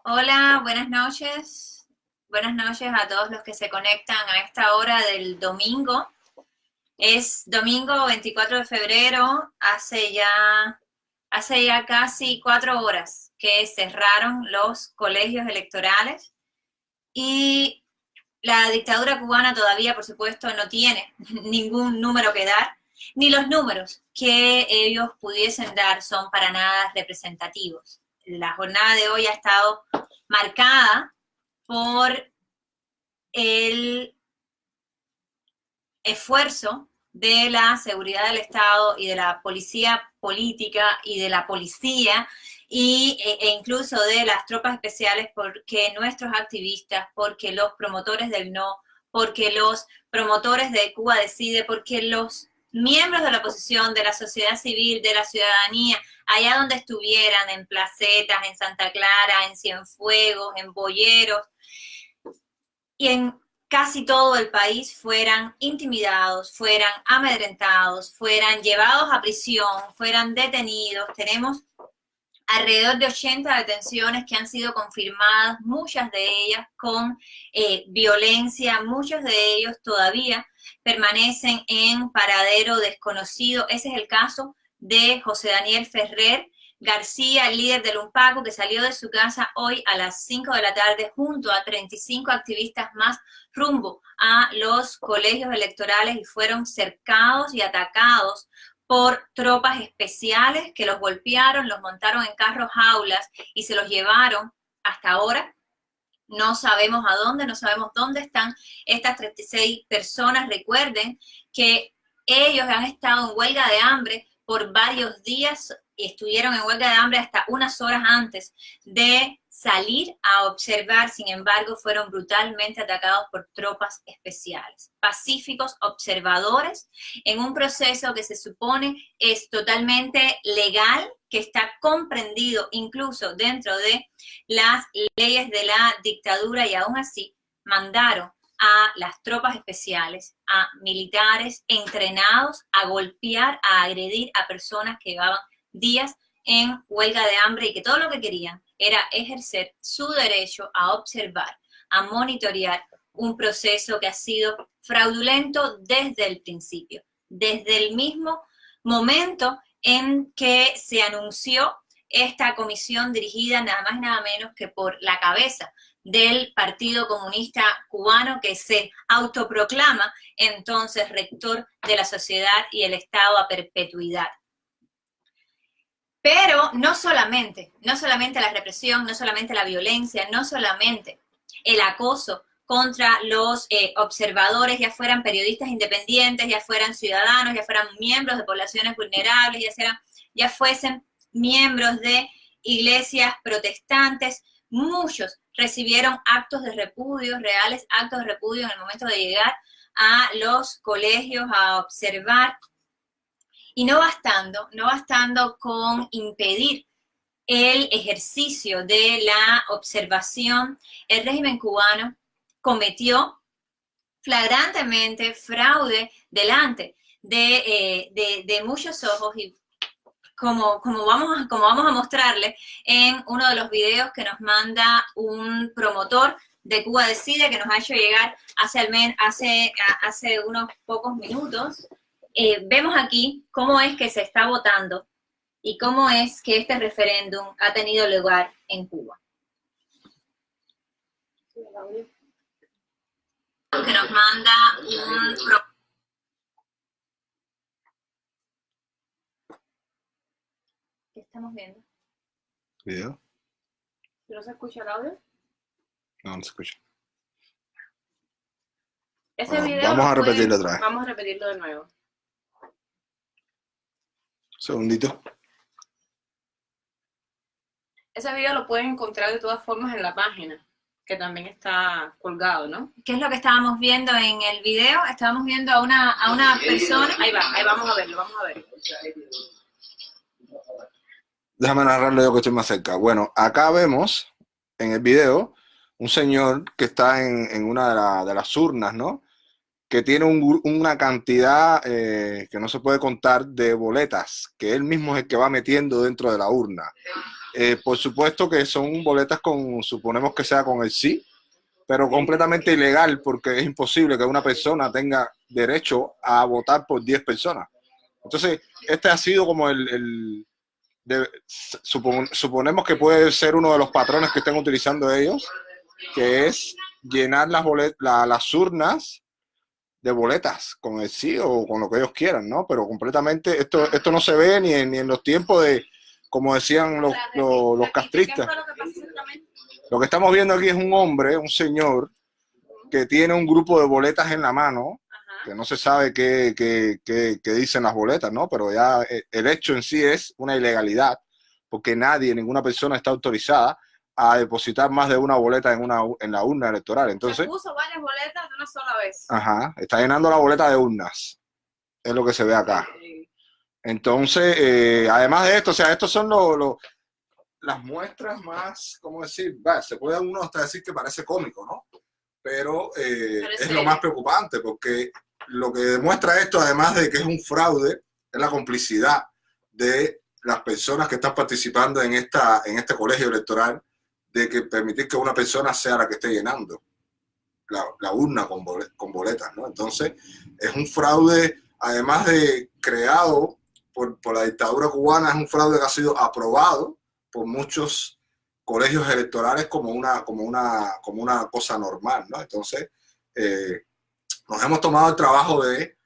Hola, buenas noches. Buenas noches a todos los que se conectan a esta hora del domingo. Es domingo 24 de febrero, hace ya casi 4 horas que cerraron los colegios electorales y la dictadura cubana todavía, por supuesto, no tiene ningún número que dar, ni los números que ellos pudiesen dar son para nada representativos. La jornada de hoy ha estado marcada por el esfuerzo de la seguridad del Estado y de la policía política y de la policía e incluso de las tropas especiales, porque nuestros activistas, porque los promotores del no, porque los promotores de Cuba Decide, porque los miembros de la oposición, de la sociedad civil, de la ciudadanía, allá donde estuvieran, en Placetas, en Santa Clara, en Cienfuegos, en Boyeros, y en casi todo el país fueran intimidados, fueran amedrentados, fueran llevados a prisión, fueran detenidos. Tenemos alrededor de 80 detenciones que han sido confirmadas, muchas de ellas con violencia, muchos de ellos todavía permanecen en paradero desconocido. Ese es el caso de José Daniel Ferrer García, líder del UNPACU, que salió de su casa hoy a las 5 de la tarde junto a 35 activistas más rumbo a los colegios electorales y fueron cercados y atacados por tropas especiales que los golpearon, los montaron en carros jaulas y se los llevaron. Hasta ahora no sabemos a dónde, no sabemos dónde están estas 36 personas. Recuerden que ellos han estado en huelga de hambre por varios días y estuvieron en huelga de hambre hasta unas horas antes de salir a observar. Sin embargo, fueron brutalmente atacados por tropas especiales. Pacíficos observadores en un proceso que se supone es totalmente legal, que está comprendido incluso dentro de las leyes de la dictadura, y aún así mandaron a las tropas especiales, a militares entrenados a golpear, a agredir a personas que llevaban días en huelga de hambre y que todo lo que querían era ejercer su derecho a observar, a monitorear un proceso que ha sido fraudulento desde el principio, desde el mismo momento en que se anunció esta comisión dirigida nada más y nada menos que por la cabeza del Partido Comunista Cubano, que se autoproclama entonces rector de la sociedad y el Estado a perpetuidad. Pero no solamente la represión, no solamente la violencia, no solamente el acoso contra los observadores, ya fueran periodistas independientes, ya fueran ciudadanos, ya fueran miembros de poblaciones vulnerables, ya fuesen miembros de iglesias protestantes. Muchos recibieron actos de repudio, reales actos de repudio en el momento de llegar a los colegios a observar. Y no bastando con impedir el ejercicio de la observación, el régimen cubano cometió flagrantemente fraude delante de muchos ojos, y como vamos a mostrarle en uno de los videos que nos manda un promotor de Cuba Decide, que nos ha hecho llegar hace unos pocos minutos. Vemos aquí cómo es que se está votando y cómo es que este referéndum ha tenido lugar en Cuba. Que nos manda un... ¿Qué estamos viendo? ¿Video? ¿No se escucha el audio? No, no se escucha. Ese Bueno, video vamos a repetirlo otra vez. Vamos a repetirlo de nuevo. Segundito. Ese video lo pueden encontrar de todas formas en la página, que también está colgado, ¿no? ¿Qué es lo que estábamos viendo en el video? Estábamos viendo a una persona. Ahí vamos a verlo, vamos a ver. Déjame narrarlo yo que estoy más cerca. Bueno, acá vemos en el video un señor que está en una de las urnas, ¿no? Que tiene una cantidad que no se puede contar de boletas, que él mismo es el que va metiendo dentro de la urna. Por supuesto que son boletas con, suponemos que sea con el sí, pero completamente ilegal porque es imposible que una persona tenga derecho a votar por 10 personas. Entonces, este ha sido como suponemos que puede ser uno de los patrones que están utilizando ellos, que es llenar las urnas de boletas con el sí o con lo que ellos quieran, ¿no? Pero completamente, esto no se ve ni en los tiempos de, como decían los castristas. ¿Qué fue lo que pasó exactamente? Lo que estamos viendo aquí es un hombre, un señor, que tiene un grupo de boletas en la mano, que no se sabe qué dicen las boletas, ¿no? Pero ya el hecho en sí es una ilegalidad, porque nadie, ninguna persona está autorizada a depositar más de una boleta en la urna electoral. Entonces, se puso varias boletas de una sola vez. Ajá, está llenando la boleta de urnas, es lo que se ve acá. Entonces, además de esto, o sea, estos son las muestras más, ¿cómo decir? Se puede uno hasta decir que parece cómico, ¿no? Pero es lo más preocupante, porque lo que demuestra esto, además de que es un fraude, es la complicidad de las personas que están participando en este colegio electoral, de que permitir que una persona sea la que esté llenando la urna con boletas, ¿no? Entonces, es un fraude, además de creado por la dictadura cubana, es un fraude que ha sido aprobado por muchos colegios electorales como una cosa normal, ¿no? Entonces, nos hemos tomado el trabajo de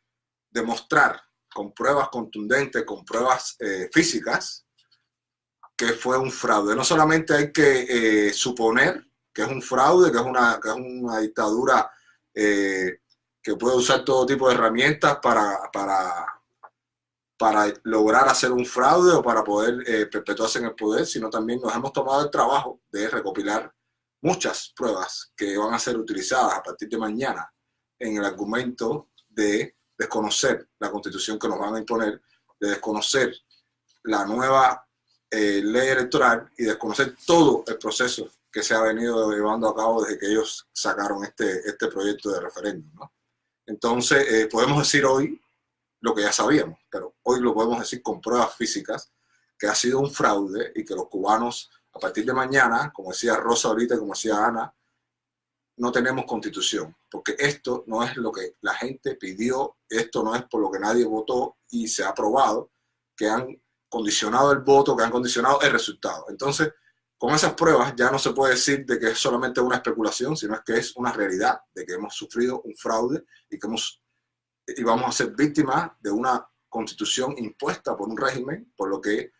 demostrar con pruebas contundentes, con pruebas físicas, que fue un fraude. No solamente hay que suponer que es un fraude, que es una dictadura que puede usar todo tipo de herramientas para lograr hacer un fraude o para poder perpetuarse en el poder, sino también nos hemos tomado el trabajo de recopilar muchas pruebas que van a ser utilizadas a partir de mañana en el argumento de desconocer la constitución que nos van a imponer, de desconocer la nueva ley electoral y desconocer todo el proceso que se ha venido llevando a cabo desde que ellos sacaron este proyecto de referéndum, ¿no? Entonces, podemos decir hoy lo que ya sabíamos, pero hoy lo podemos decir con pruebas físicas, que ha sido un fraude y que los cubanos, a partir de mañana, como decía Rosa ahorita y como decía Ana, no tenemos constitución, porque esto no es lo que la gente pidió, esto no es por lo que nadie votó y se ha aprobado, que han condicionado el voto, que han condicionado el resultado. Entonces, con esas pruebas ya no se puede decir de que es solamente una especulación, sino es que es una realidad de que hemos sufrido un fraude y vamos a ser víctimas de una constitución impuesta por un régimen, por lo que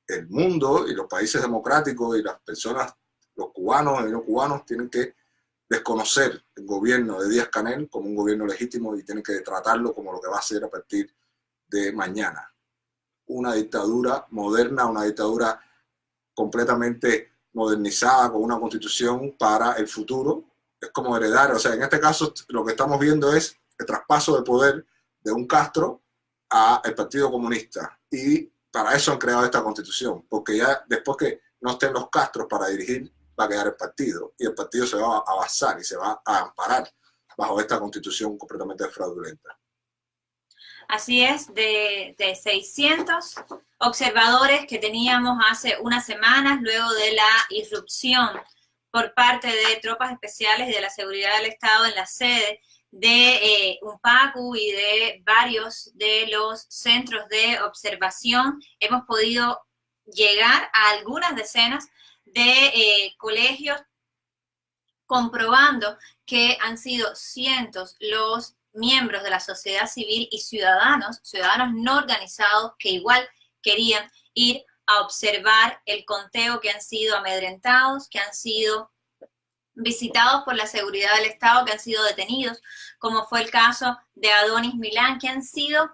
el mundo y los países democráticos y las personas, los cubanos y no cubanos, tienen que desconocer el gobierno de Díaz-Canel como un gobierno legítimo y tienen que tratarlo como lo que va a ser a partir de mañana. Una dictadura moderna, una dictadura completamente modernizada con una constitución para el futuro. Es como heredar, o sea, en este caso lo que estamos viendo es el traspaso de poder de un Castro al Partido Comunista, y para eso han creado esta constitución, porque ya después que no estén los Castros para dirigir, va a quedar el partido, y el partido se va a basar y se va a amparar bajo esta constitución completamente fraudulenta. Así es, de 600 observadores que teníamos hace unas semanas, luego de la irrupción por parte de tropas especiales y de la seguridad del Estado en la sede de UNPACU y de varios de los centros de observación, hemos podido llegar a algunas decenas de colegios, comprobando que han sido cientos los miembros de la sociedad civil y ciudadanos no organizados que igual querían ir a observar el conteo, que han sido amedrentados, que han sido visitados por la seguridad del Estado, que han sido detenidos, como fue el caso de Adonis Milán, que han sido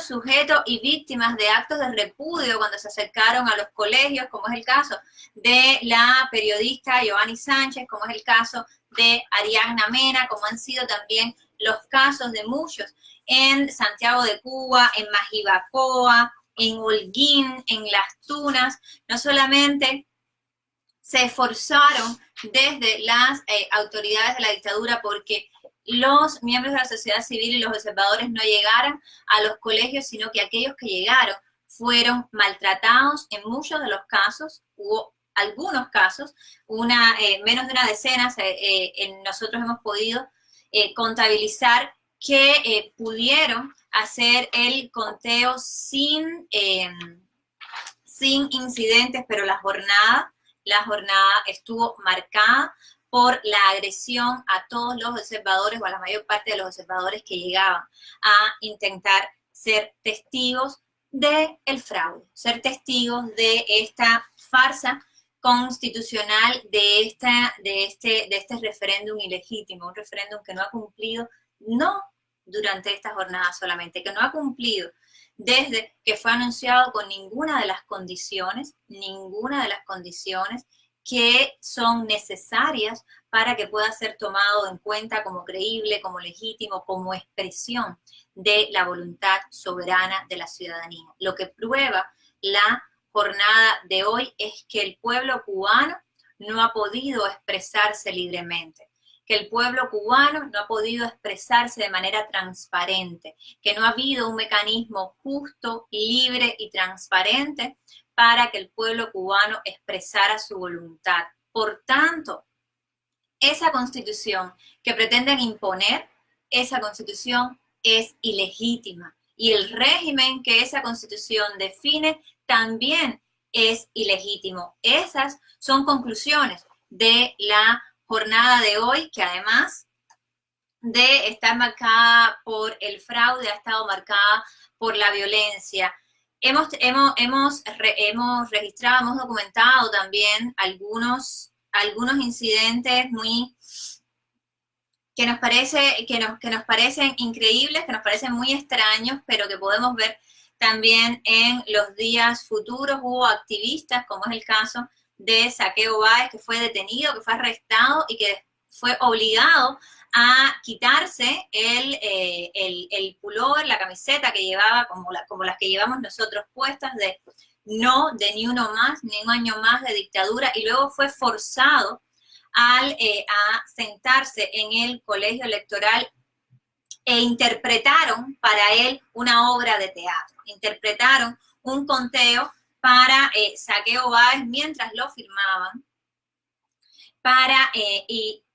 sujetos y víctimas de actos de repudio cuando se acercaron a los colegios, como es el caso de la periodista Giovanni Sánchez, como es el caso de Ariadna Mena, como han sido también los casos de muchos en Santiago de Cuba, en Majibacoa, en Holguín, en Las Tunas. No solamente se esforzaron desde las autoridades de la dictadura porque los miembros de la sociedad civil y los observadores no llegaran a los colegios, sino que aquellos que llegaron fueron maltratados en muchos de los casos. Hubo algunos casos, menos de una decena, nosotros hemos podido contabilizar que pudieron hacer el conteo sin incidentes, pero la jornada estuvo marcada por la agresión a todos los observadores, o a la mayor parte de los observadores que llegaban a intentar ser testigos del fraude, ser testigos de esta farsa constitucional, de este referéndum ilegítimo, un referéndum que no ha cumplido, no durante esta jornada solamente, que no ha cumplido desde que fue anunciado con ninguna de las condiciones que son necesarias para que pueda ser tomado en cuenta como creíble, como legítimo, como expresión de la voluntad soberana de la ciudadanía. Lo que prueba la jornada de hoy es que el pueblo cubano no ha podido expresarse libremente, que el pueblo cubano no ha podido expresarse de manera transparente, que no ha habido un mecanismo justo, libre y transparente para que el pueblo cubano expresara su voluntad. Por tanto, esa constitución que pretenden imponer, esa constitución es ilegítima. Y el régimen que esa constitución define también es ilegítimo. Esas son conclusiones de la jornada de hoy, que además de estar marcada por el fraude, ha estado marcada por la violencia. Hemos registrado, hemos documentado también algunos incidentes que nos parecen increíbles, que nos parecen muy extraños, pero que podemos ver también en los días futuros. Hubo activistas, como es el caso de Saqueo Báez, que fue detenido, que fue arrestado y que fue obligado a quitarse el pullover, la camiseta que llevaba, como las que llevamos nosotros puestas, de ni uno más, ni un año más de dictadura, y luego fue forzado a sentarse en el colegio electoral e interpretaron para él una obra de teatro, interpretaron un conteo para Saqueo Báez mientras lo firmaban,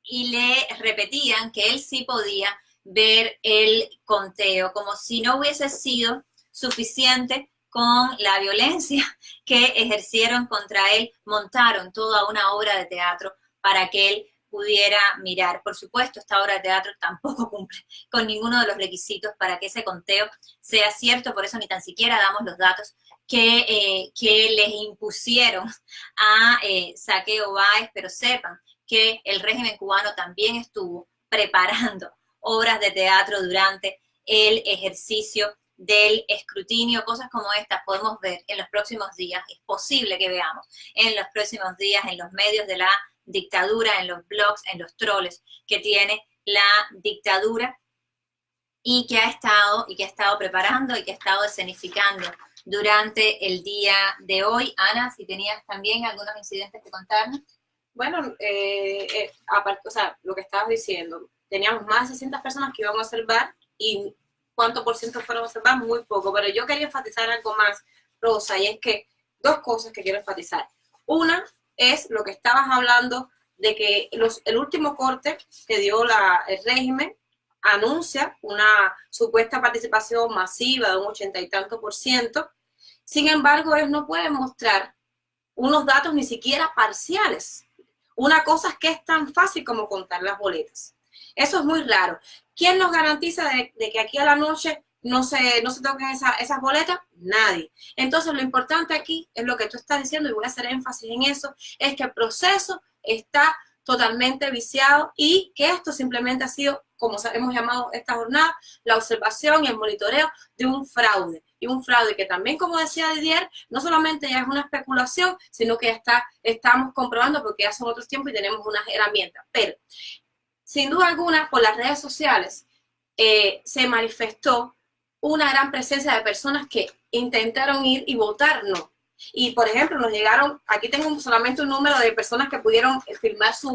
y le repetían que él sí podía ver el conteo, como si no hubiese sido suficiente con la violencia que ejercieron contra él. Montaron toda una obra de teatro para que él pudiera mirar. Por supuesto, esta obra de teatro tampoco cumple con ninguno de los requisitos para que ese conteo sea cierto, por eso ni tan siquiera damos los datos que les impusieron a Saqueo Báez, pero sepan que el régimen cubano también estuvo preparando obras de teatro durante el ejercicio del escrutinio. Cosas como estas podemos ver en los próximos días, es posible que veamos en los próximos días en los medios de la dictadura, en los blogs, en los troles que tiene la dictadura y que ha estado preparando y que ha estado escenificando durante el día de hoy. Ana, si tenías también algunos incidentes que contarnos. Bueno, aparte, o sea, lo que estabas diciendo, teníamos más de 600 personas que iban a observar y ¿cuánto por ciento fueron a observar? Muy poco, pero yo quería enfatizar algo más, Rosa, y es que dos cosas que quiero enfatizar. Una es lo que estabas hablando de que el último corte que dio el régimen anuncia una supuesta participación masiva de un 80 y tanto %. Sin embargo, ellos no pueden mostrar unos datos ni siquiera parciales. Una cosa es que es tan fácil como contar las boletas. Eso es muy raro. ¿Quién nos garantiza de que aquí a la noche no se toquen esas boletas? Nadie. Entonces, lo importante aquí es lo que tú estás diciendo, y voy a hacer énfasis en eso, es que el proceso está totalmente viciado y que esto simplemente ha sido, como hemos llamado esta jornada, la observación y el monitoreo de un fraude. Y un fraude que también, como decía Didier, no solamente ya es una especulación, sino que ya estamos comprobando, porque ya son otros tiempos y tenemos unas herramientas. Pero, sin duda alguna, por las redes sociales se manifestó una gran presencia de personas que intentaron ir y votar no. Y, por ejemplo, nos llegaron, aquí tengo solamente un número de personas que pudieron firmar su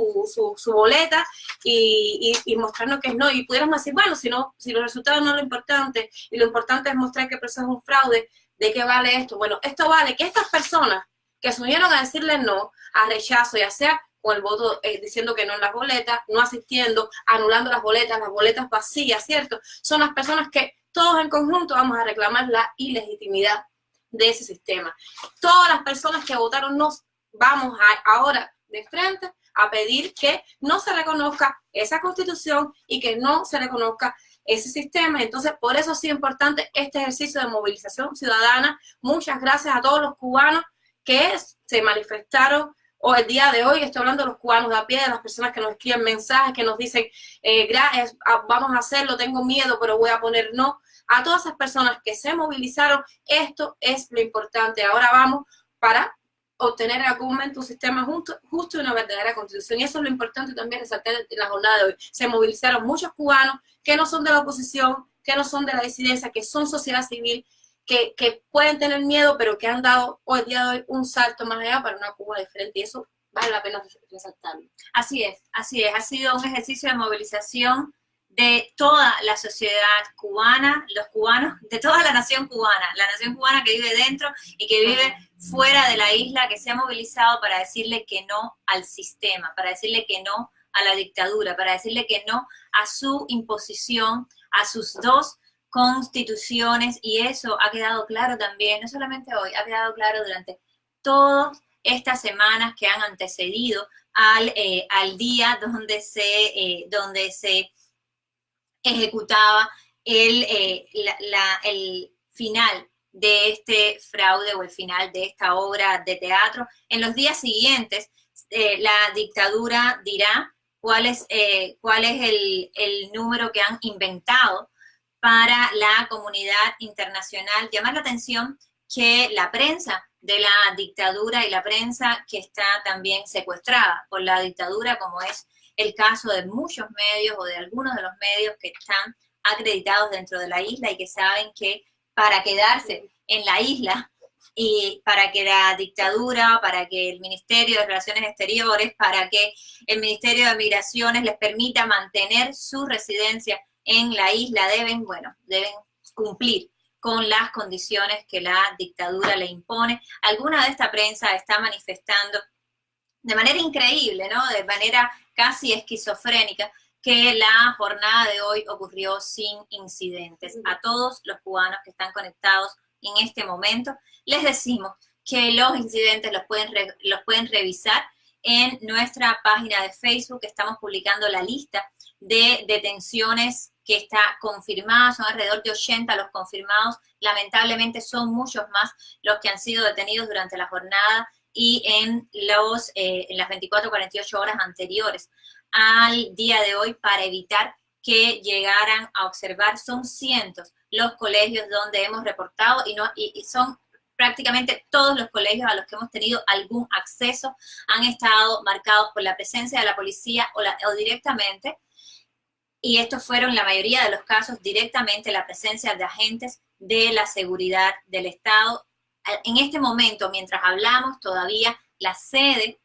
boleta y mostrarnos que es no. Y pudiéramos decir, bueno, si los resultados no es lo importante, y lo importante es mostrar que el proceso es un fraude, ¿De qué vale esto? Bueno, esto vale que estas personas que se unieron a decirle no, a rechazo, ya sea con el voto diciendo que no en las boletas, no asistiendo, anulando las boletas vacías, ¿cierto? Son las personas que todos en conjunto vamos a reclamar la ilegitimidad de ese sistema. Todas las personas que votaron no vamos ahora de frente a pedir que no se reconozca esa constitución y que no se reconozca ese sistema. Entonces, por eso es importante este ejercicio de movilización ciudadana. Muchas gracias a todos los cubanos que se manifestaron o el día de hoy. Estoy hablando de los cubanos de a pie, de las personas que nos escriben mensajes, que nos dicen, gracias, vamos a hacerlo, tengo miedo, pero voy a poner no. A todas esas personas que se movilizaron, esto es lo importante. Ahora vamos para obtener en algún momento un sistema justo y una verdadera constitución. Y eso es lo importante también resaltar en la jornada de hoy. Se movilizaron muchos cubanos que no son de la oposición, que no son de la disidencia, que son sociedad civil, que pueden tener miedo, pero que han dado hoy día de hoy un salto más allá para una Cuba diferente. Y eso vale la pena resaltarlo. Así es, así es. Ha sido un ejercicio de movilización de toda la sociedad cubana, los cubanos, de toda la nación cubana que vive dentro y que vive fuera de la isla, que se ha movilizado para decirle que no al sistema, para decirle que no a la dictadura, para decirle que no a su imposición, a sus dos constituciones, y eso ha quedado claro también, no solamente hoy, ha quedado claro durante todas estas semanas que han antecedido al día donde se ejecutaba el final de este fraude o el final de esta obra de teatro. En los días siguientes, la dictadura dirá cuál es el número que han inventado para la comunidad internacional. Llamar la atención que la prensa de la dictadura y la prensa que está también secuestrada por la dictadura, como es el caso de muchos medios o de algunos de los medios que están acreditados dentro de la isla y que saben que para quedarse en la isla y para que la dictadura, para que el Ministerio de Relaciones Exteriores, para que el Ministerio de Migraciones les permita mantener su residencia en la isla, deben cumplir con las condiciones que la dictadura le impone. Alguna de esta prensa está manifestando de manera increíble, ¿no? De manera casi esquizofrénica, que la jornada de hoy ocurrió sin incidentes. A todos los cubanos que están conectados en este momento, les decimos que los incidentes los pueden revisar en nuestra página de Facebook. Estamos publicando la lista de detenciones que está confirmada, son alrededor de 80 los confirmados, lamentablemente son muchos más los que han sido detenidos durante la jornada y en las 24 o 48 horas anteriores al día de hoy, para evitar que llegaran a observar. Son cientos los colegios donde hemos reportado y son prácticamente todos los colegios a los que hemos tenido algún acceso han estado marcados por la presencia de la policía o directamente, y estos fueron la mayoría de los casos directamente la presencia de agentes de la seguridad del Estado. En este momento, mientras hablamos, todavía la sede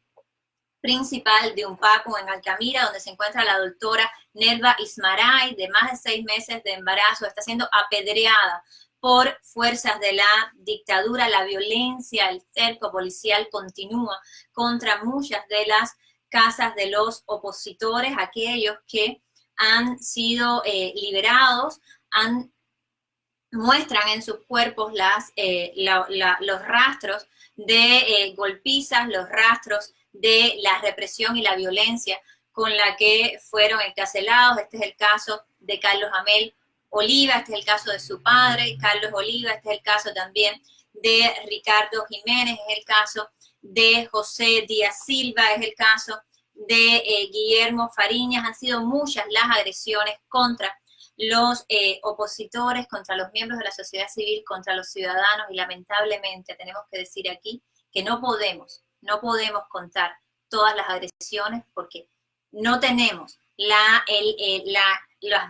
principal de UNPACU en Altamira, donde se encuentra la doctora Nelva Ismaray, de más de 6 meses de embarazo, está siendo apedreada por fuerzas de la dictadura. La violencia, el cerco policial continúa contra muchas de las casas de los opositores, aquellos que han sido liberados, muestran en sus cuerpos los rastros de golpizas, los rastros de la represión y la violencia con la que fueron encarcelados. Este es el caso de Carlos Amel Oliva, este es el caso de su padre, Carlos Oliva, este es el caso también de Ricardo Jiménez, es el caso de José Díaz Silva, es el caso de Guillermo Fariñas. Han sido muchas las agresiones contra los opositores, contra los miembros de la sociedad civil, contra los ciudadanos, y lamentablemente tenemos que decir aquí que no podemos contar todas las agresiones porque no tenemos las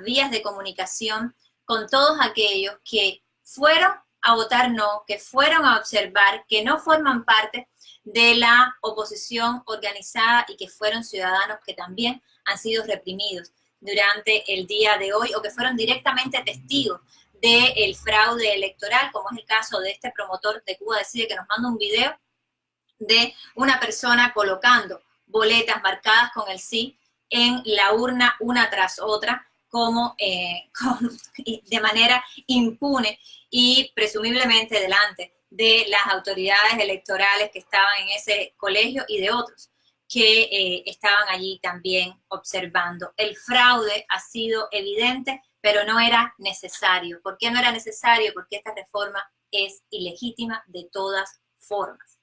vías de comunicación con todos aquellos que fueron a votar no, que fueron a observar, que no forman parte de la oposición organizada y que fueron ciudadanos que también han sido reprimidos durante el día de hoy o que fueron directamente testigos del fraude electoral, como es el caso de este promotor de Cuba Decide, que nos manda un video de una persona colocando boletas marcadas con el sí en la urna una tras otra, como de manera impune y presumiblemente delante de las autoridades electorales que estaban en ese colegio y de otros que estaban allí también observando. El fraude ha sido evidente, pero no era necesario. ¿Por qué no era necesario? Porque esta reforma es ilegítima de todas formas.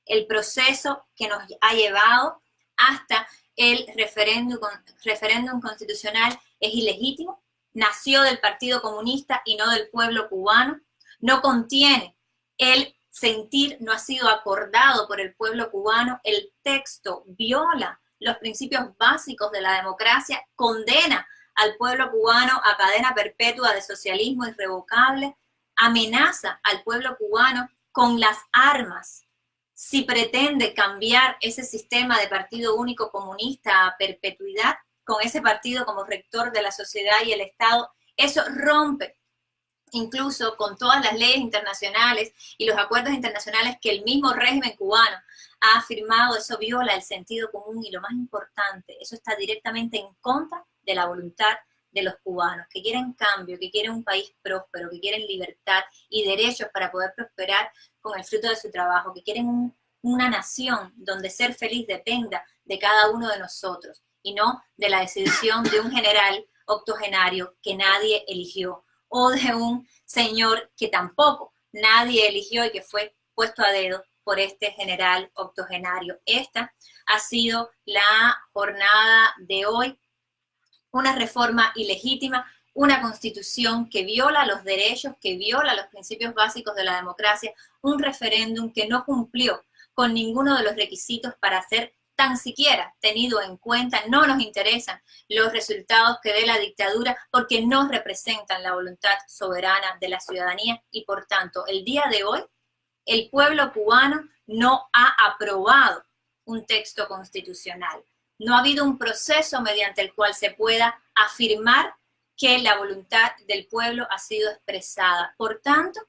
El proceso que nos ha llevado hasta el referéndum constitucional es ilegítimo, nació del Partido Comunista y no del pueblo cubano, no contiene el sentir, no ha sido acordado por el pueblo cubano, el texto viola los principios básicos de la democracia, condena al pueblo cubano a cadena perpetua de socialismo irrevocable, amenaza al pueblo cubano con las armas si pretende cambiar ese sistema de partido único comunista a perpetuidad, con ese partido como rector de la sociedad y el Estado. Eso rompe incluso con todas las leyes internacionales y los acuerdos internacionales que el mismo régimen cubano ha firmado. Eso viola el sentido común y, lo más importante, eso está directamente en contra de la voluntad de los cubanos, que quieren cambio, que quieren un país próspero, que quieren libertad y derechos para poder prosperar con el fruto de su trabajo, que quieren una nación donde ser feliz dependa de cada uno de nosotros y no de la decisión de un general octogenario que nadie eligió, o de un señor que tampoco nadie eligió y que fue puesto a dedo por este general octogenario. Esta ha sido la jornada de hoy, una reforma ilegítima, una constitución que viola los derechos, que viola los principios básicos de la democracia, un referéndum que no cumplió con ninguno de los requisitos para ser tan siquiera tenido en cuenta. No nos interesan los resultados que dé la dictadura porque no representan la voluntad soberana de la ciudadanía y, por tanto, el día de hoy el pueblo cubano no ha aprobado un texto constitucional. No ha habido un proceso mediante el cual se pueda afirmar que la voluntad del pueblo ha sido expresada. Por tanto,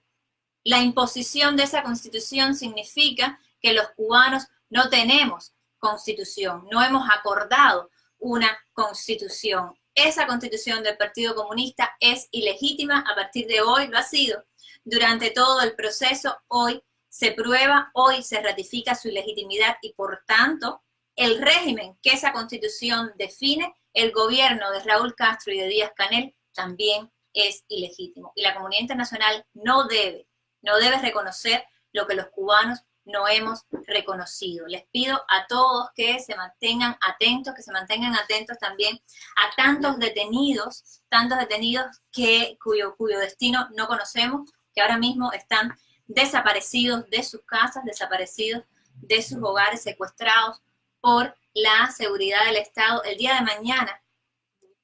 la imposición de esa constitución significa que los cubanos no tenemos constitución, no hemos acordado una constitución. Esa constitución del Partido Comunista es ilegítima a partir de hoy, lo ha sido durante todo el proceso. Hoy se prueba, hoy se ratifica su ilegitimidad y, por tanto, el régimen que esa constitución define, el gobierno de Raúl Castro y de Díaz-Canel, también es ilegítimo. Y la comunidad internacional no debe reconocer lo que los cubanos no hemos reconocido. Les pido a todos que se mantengan atentos también a tantos detenidos cuyo destino no conocemos, que ahora mismo están desaparecidos de sus casas, desaparecidos de sus hogares, secuestrados por la seguridad del Estado. El día de mañana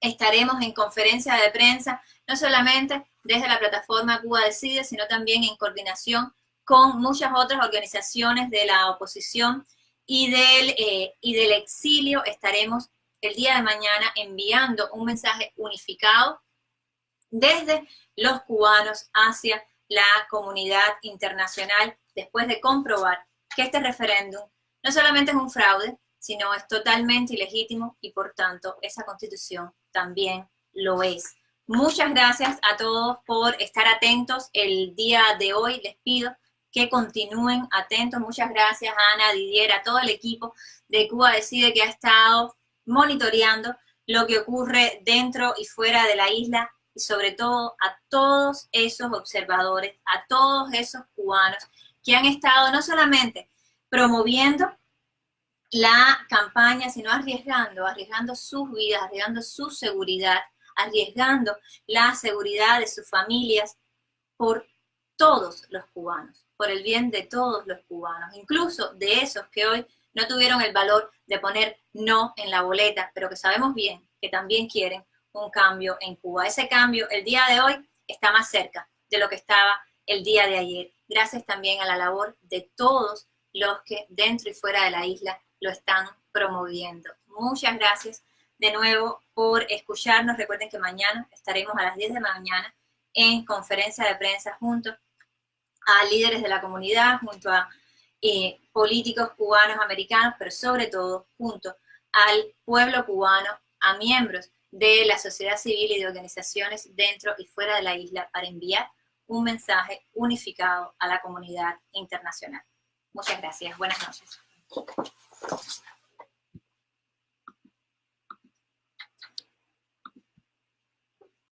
estaremos en conferencia de prensa, no solamente desde la plataforma Cuba Decide, sino también en coordinación con muchas otras organizaciones de la oposición y del exilio. Estaremos el día de mañana enviando un mensaje unificado desde los cubanos hacia la comunidad internacional, después de comprobar que este referéndum no solamente es un fraude, sino es totalmente ilegítimo y, por tanto, esa constitución también lo es. Muchas gracias a todos por estar atentos el día de hoy. Les pido que continúen atentos. Muchas gracias a Ana, Didier, a todo el equipo de Cuba Decide que ha estado monitoreando lo que ocurre dentro y fuera de la isla, y sobre todo a todos esos observadores, a todos esos cubanos que han estado no solamente promoviendo la campaña, sino arriesgando sus vidas, arriesgando su seguridad, arriesgando la seguridad de sus familias por todos los cubanos, por el bien de todos los cubanos, incluso de esos que hoy no tuvieron el valor de poner no en la boleta, pero que sabemos bien que también quieren un cambio en Cuba. Ese cambio el día de hoy está más cerca de lo que estaba el día de ayer, gracias también a la labor de todos los que dentro y fuera de la isla lo están promoviendo. Muchas gracias de nuevo por escucharnos. Recuerden que mañana estaremos a las 10 de la mañana en conferencia de prensa junto a líderes de la comunidad, junto a políticos cubanos americanos, pero sobre todo junto al pueblo cubano, a miembros de la sociedad civil y de organizaciones dentro y fuera de la isla para enviar un mensaje unificado a la comunidad internacional. Muchas gracias. Buenas noches.